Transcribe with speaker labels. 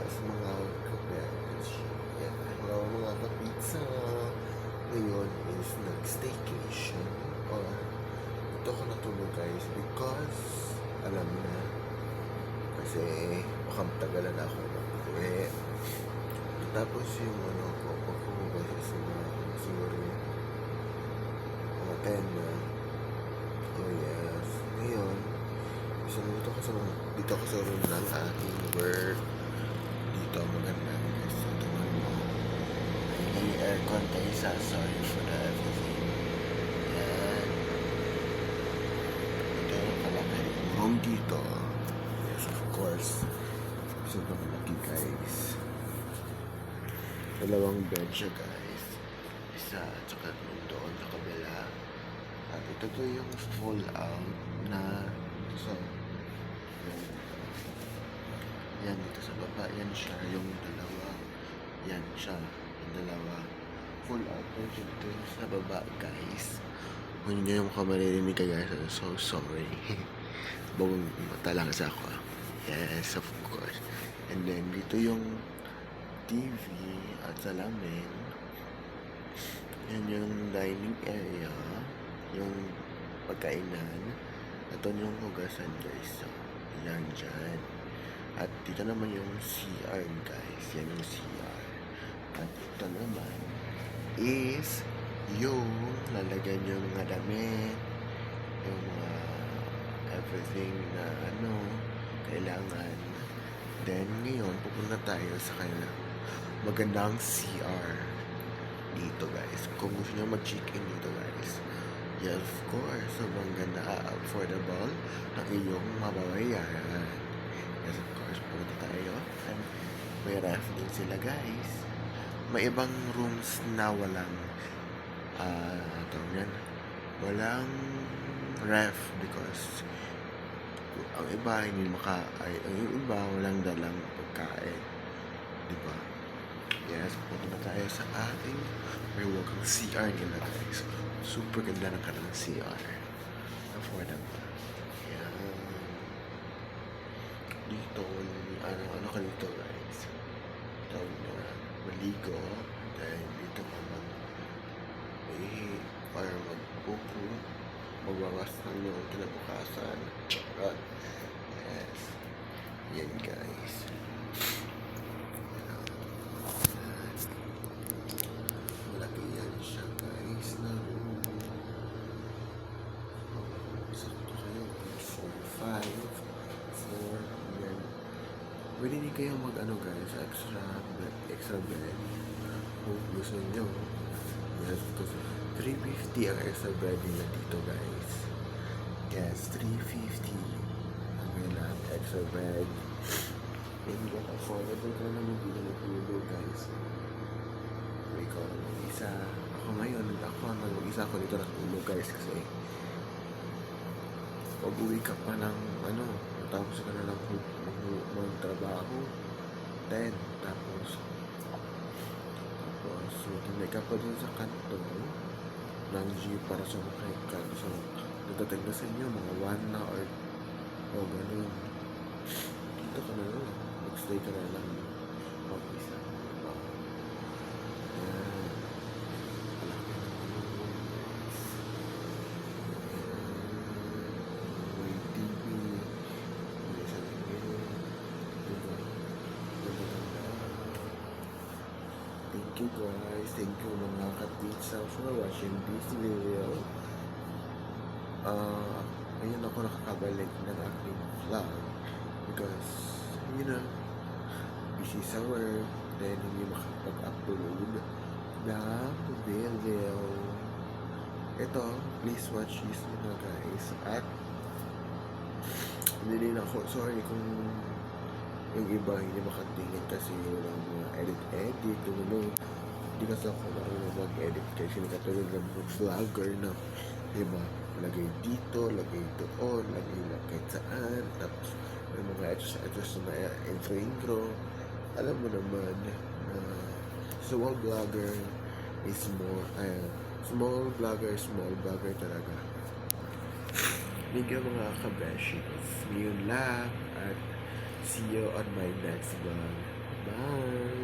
Speaker 1: sa mga ka-besh. Yan, hello mga ka-pizza. Ngayon is nag-staycation or ito ako natulog guys because alam na kasi makamtagalan ako mag-uwi. Tapos yung ano ko, pagkuha kasi sa mga siguro mga 10 na. Oh yes. Ngayon, so dito ako sa room ng aking work. Dito maganda guys. Tingnan mo. May aircon kayo sa sorry for the everything. Yan. Ito yung kalaki room dito. Yes, of course. Sobrang laki guys. Dalawang bed siya guys. Isa at saka doon sa kabila. At ito to yung full out na so yan dito sa baba. Yan siya yung dalawa. Yan siya yung dalawa. Full out na siya dito sa baba guys. Kung nyo yung kamaririnig ka guys, I'm so sorry. Bagong mata lang sa ako. Yes, of course. And then dito yung TV at salamin. Yan yung dining area, yung pagkainan. Ito yung hugasan guys. So, yan dyan. At dito naman yung CR guys. Yan yung CR. At ito naman is yung lalagyan yung mga damit, yung mga everything na ano kailangan. Then ngayon pupunta tayo sa kanya magandang CR dito guys. Kung gusto nyo mag-check-in dito guys, yes of course, sobrang ganda, affordable na iyong mababayaran. Yes of course, pupunta tayo and may ref din sila guys. May ibang rooms na walang yan, walang ref because ang iba hindi ang iba walang dalang pagkain, di ba? Yes, pupunta tayo sa ating may walking CR nila guys. Super ganda ng kanilang CR. Affordable. Yan. Dito, ano ka dito guys? Ito na maligo. Dahil dito ka or mag-upo. Magwawas ng yung kinabukasan. Charot. Yes. Yan guys. Malaki yan siya guys na room. Sakto kayo. 4, 5, 4. Yan. Pwede din kayo mag-ano guys. Extra bed. Kung gusto nyo. Yes, because 350 ang extra bed nila dito guys. Yes, 350 ang kailangan extra bed. Hindi ka affordable ka na mabili na tulog guys. So, ikaw na mag-isa. Ako ngayon, mag-isa ako dito natulog guys kasi pag-uwi ka pa ng matapos ka na lang magtrabaho 10 tapos matinay ka pa dun sa kanto ng jeep para sumakay ka. So, nagtatag na sa inyo mga 1 na or ganun. Dito ka na lang. Mag-stay ka na lang. Mag-isa. Diba? Ayan. Malaki na naman. May TV. May salamin. Diba? Thank you guys. Thank you mga ka-pizza for watching this video. Ngayon ako nakakabalik ng aking vlog because busy sa work, then hindi makapag-upload ng video. Ito, please watch this guys. At hindi din ako, sorry kung yung iba hindi makatingin kasi walang mga edit hindi kasi ako marunong mag-edit kasi nakatulog ng vlogger na diba, lagay dito, lagay doon, lagay kahit saan, tapos may mga etos na intro. Alam mo naman na small vlogger is small vlogger talaga. Thank you mga kabeshi. Yun lang at see you on my next vlog. Bye!